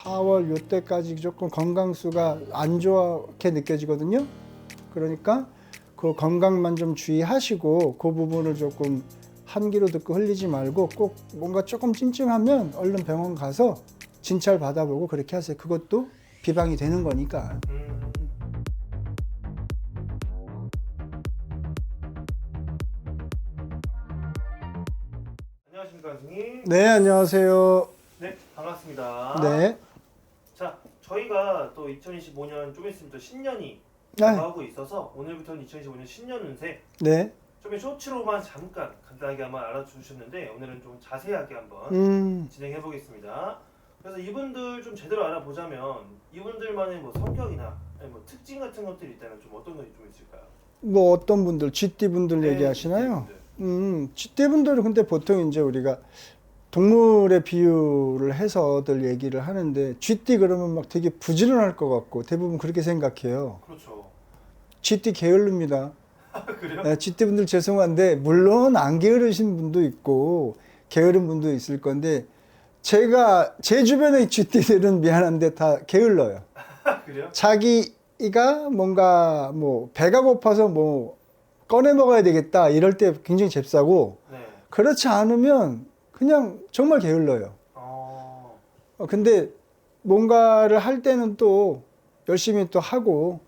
4월 요때까지 조금 건강수가 안 좋게 느껴지거든요. 그러니까 그 건강만 좀 주의하시고 그 부분을 조금 한 귀로 듣고 흘리지 말고 꼭 뭔가 조금 찜찜하면 얼른 병원 가서 진찰 받아보고 그렇게 하세요. 그것도 비방이 되는 거니까. 안녕하십니까, 선생님. 네, 안녕하세요. 네, 반갑습니다. 네. 자, 저희가 또 2025년 좀 있으면 또 신년이 네. 다가오고 있어서 오늘부터는 2025년 신년 운세 네. 좀 쇼츠로만 잠깐 간단하게 한번 알아주셨는데 오늘은 좀 자세하게 한번 진행해 보겠습니다. 그래서 이분들 좀 제대로 알아보자면 이분들만의 뭐 성격이나 아니 뭐 특징 같은 것들이 있다면 좀 어떤 것이 좀 있을까요? 뭐 어떤 분들, 쥐띠분들 네, 얘기하시나요? 쥐띠분들. 쥐띠분들은 근데 보통 이제 우리가 동물의 비유를 해서들 얘기를 하는데 쥐띠 그러면 막 되게 부지런할 것 같고 대부분 그렇게 생각해요. 그렇죠. 쥐띠 게으릅니다. 그래요? 네, 쥐띠분들 죄송한데 물론 안 게으르신 분도 있고 게으른 분도 있을 건데 제 주변의 쥐띠들은 미안한데 다 게을러요. 그래요? 자기가 뭔가 뭐 배가 고파서 뭐 꺼내 먹어야 되겠다 이럴 때 굉장히 잽싸고 네. 그렇지 않으면 그냥 정말 게을러요. 근데 뭔가를 할 때는 또 열심히 또 하고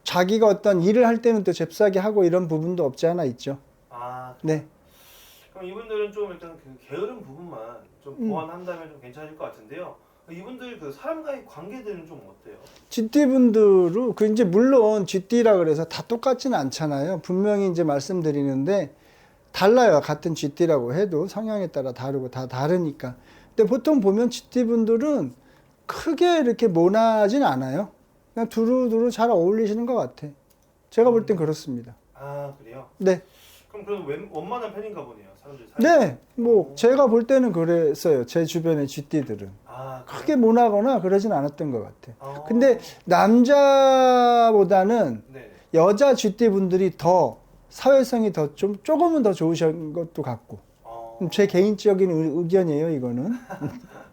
자기가 어떤 일을 할 때는 또 잽싸게 하고 이런 부분도 없지 않아 있죠. 아, 네. 그럼 이분들은 좀 일단 그 게으른 부분만 좀 보완한다면 좀 괜찮을 것 같은데요. 이분들 그 사람과의 관계들은 좀 어때요? 쥐띠분들은 그 이제 물론 쥐띠라 그래서 다 똑같지는 않잖아요. 분명히 이제 말씀드리는데 달라요. 같은 쥐띠라고 해도 성향에 따라 다르고 다 다르니까. 근데 보통 보면 쥐띠분들은 크게 이렇게 모나진 않아요. 그냥 두루두루 잘 어울리시는 것 같아. 제가 볼 땐 그렇습니다. 아, 그래요? 네. 그럼 원만한 편인가 보네요. 사람들 사이에. 네. 뭐 제가 볼 때는 그랬어요. 제 주변의 쥐띠들은. 아, 그래요? 크게 모나거나 그러진 않았던 것 같아. 아. 근데 남자보다는 네. 여자 쥐띠분들이 더 사회성이 더 조금은 더 좋으신 것도 같고. 제 개인적인 의견이에요, 이거는.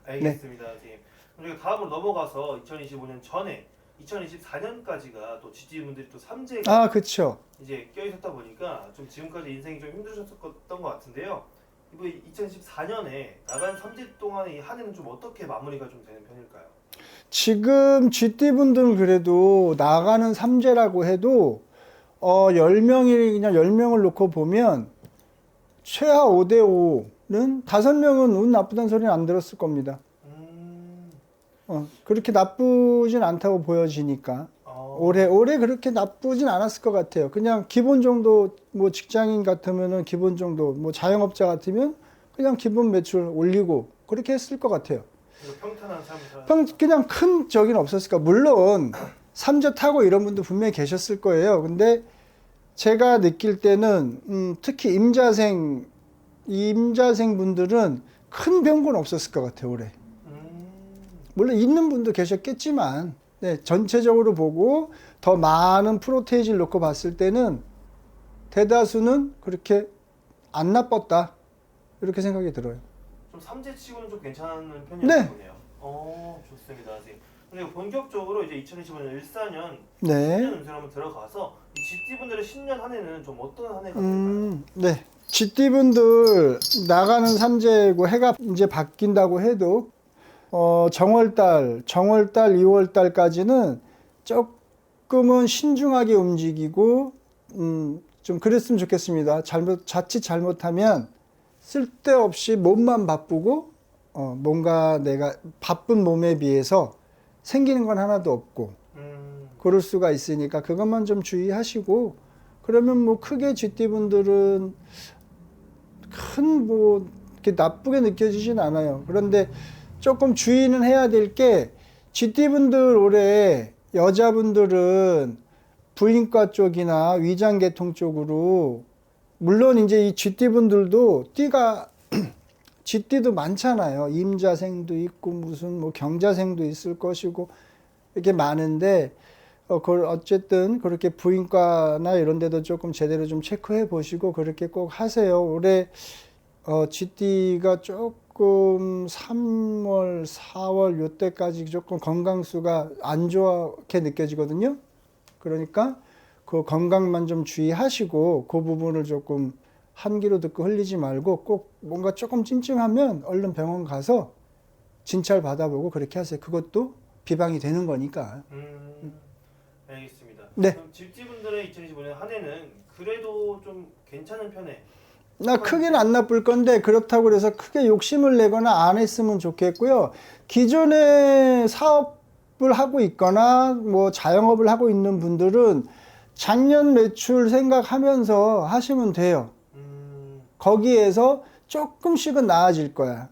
알겠습니다, 선생님. 그럼 저희가 다음으로 넘어가서 2025년 전에 2024년까지가 또 쥐띠분들이 또 삼재가 아, 그쵸. 이제 껴있었다 보니까 좀 지금까지 인생이 좀 힘드셨던 것 같은데요. 이번 2014년에 나간 삼재 동안의 이 한 해는 좀 어떻게 마무리가 좀 되는 편일까요? 지금 쥐띠분들은 그래도 나가는 삼재라고 해도 10명이 그냥 10명을 놓고 보면 최하 5대 5는 5명은 운 나쁘다는 소리는 안 들었을 겁니다. 그렇게 나쁘진 않다고 보여지니까 올해 그렇게 나쁘진 않았을 것 같아요. 그냥 기본 정도 뭐 직장인 같으면은 기본 정도 뭐 자영업자 같으면 그냥 기본 매출 올리고 그렇게 했을 것 같아요. 평탄한 삶을 그냥 큰 적은 없었을까. 물론 삼재 타고 이런 분도 분명히 계셨을 거예요. 근데 제가 느낄 때는 특히 임자생 분들은 큰 변고는 없었을 것 같아요. 올해. 물론 있는 분도 계셨겠지만 네, 전체적으로 보고 더 많은 프로테이지를 놓고 봤을 때는 대다수는 그렇게 안 나빴다 이렇게 생각이 들어요. 좀 삼재치고는 좀 괜찮은 네. 편이었나 보네요. 좋습니다, 선생님. 그리고 본격적으로 이제 2025년 14년 네. 신년 운세로 한번 들어가서 이 쥐띠분들의 신년 한 해는 좀 어떤 한 해가 될까요? 네. 쥐띠분들 나가는 삼재고 해가 이제 바뀐다고 해도 정월달, 2월달까지는 조금은 신중하게 움직이고 좀 그랬으면 좋겠습니다. 자칫 잘못하면 쓸데없이 몸만 바쁘고 뭔가 내가 바쁜 몸에 비해서 생기는 건 하나도 없고 그럴 수가 있으니까 그것만 좀 주의하시고 그러면 뭐 크게 쥐띠분들은 큰 뭐 이렇게 나쁘게 느껴지진 않아요. 그런데 조금 주의는 해야 될 게 쥐띠분들 올해 여자분들은 부인과 쪽이나 위장계통 쪽으로 물론 이제 이 쥐띠분들도 띠가 쥐띠도 많잖아요. 임자생도 있고 무슨 뭐 경자생도 있을 것이고 이렇게 많은데 어쨌든 그렇게 부인과나 이런 데도 조금 제대로 좀 체크해 보시고 그렇게 꼭 하세요. 올해 쥐띠가 조금 조금 3월, 4월 요때까지 조금 건강수가 안 좋게 느껴지거든요. 그러니까 그 건강만 좀 주의하시고 그 부분을 조금 한 귀로 듣고 흘리지 말고 꼭 뭔가 조금 찜찜하면 얼른 병원 가서 진찰 받아보고 그렇게 하세요. 그것도 비방이 되는 거니까. 알겠습니다. 네. 그럼 집주분들의 2025년 한 해는 그래도 좀 괜찮은 편에 나 크게는 안 나쁠 건데 그렇다고 그래서 크게 욕심을 내거나 안 했으면 좋겠고요. 기존에 사업을 하고 있거나 뭐 자영업을 하고 있는 분들은 작년 매출 생각하면서 하시면 돼요. 거기에서 조금씩은 나아질 거야.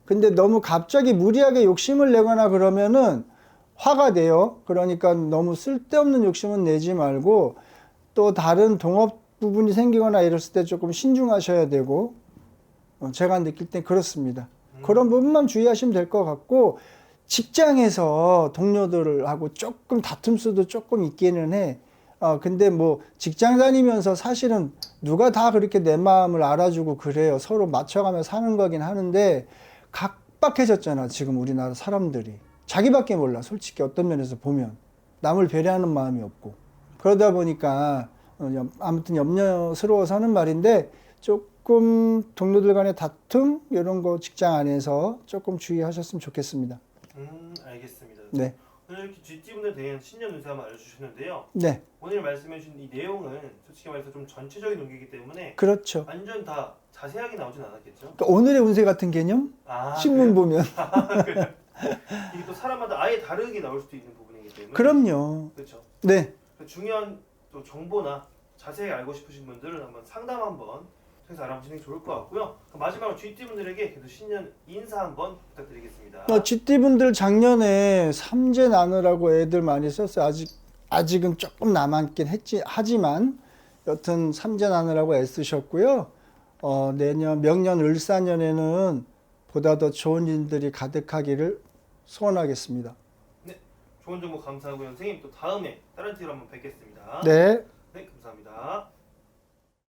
근데 너무 갑자기 무리하게 욕심을 내거나 그러면은 화가 돼요. 그러니까 너무 쓸데없는 욕심은 내지 말고 또 다른 동업 부분이 생기거나 이랬을 때 조금 신중하셔야 되고 제가 느낄 땐 그렇습니다. 그런 부분만 주의하시면 될 것 같고 직장에서 동료들하고 조금 다툼 수도 조금 있기는 해. 근데 뭐 직장 다니면서 사실은 누가 다 그렇게 내 마음을 알아주고 그래요. 서로 맞춰가며 사는 거긴 하는데 각박해졌잖아 지금 우리나라 사람들이. 자기밖에 몰라 솔직히 어떤 면에서 보면. 남을 배려하는 마음이 없고. 그러다 보니까 아무튼 염려스러워서 하는 말인데 조금 동료들 간의 다툼 이런 거 직장 안에서 조금 주의하셨으면 좋겠습니다. 알겠습니다. 네. 오늘 이렇게 GT분들 대한 신년 운세 한번 알려주셨는데요. 네. 오늘 말씀해주신 이 내용은 솔직히 말해서 좀 전체적인 운기이기 때문에 그렇죠. 완전 다 자세하게 나오진 않았겠죠? 그러니까 오늘의 운세 같은 개념? 신문 보면. 그래요? 이게 또 사람마다 아예 다르게 나올 수도 있는 부분이기 때문에. 그럼요. 그렇죠. 네. 중요한 또 정보나 자세히 알고 싶으신 분들은 한번 상담 한번 통해서 알아보시는 게 좋을 것 같고요. 그럼 마지막으로 GT분들에게 계속 신년 인사 한번 부탁드리겠습니다. GT분들 작년에 삼재 나누라고 애들 많이 썼어요. 아직은 조금 남았긴 하지만 여튼 삼재 나누라고 애쓰셨고요. 명년 을사년에는 보다 더 좋은 일들이 가득하기를 소원하겠습니다. 네, 좋은 정보 감사하고요. 선생님 또 다음에 다른 티로 한번 뵙겠습니다. 네. 네, 감사합니다.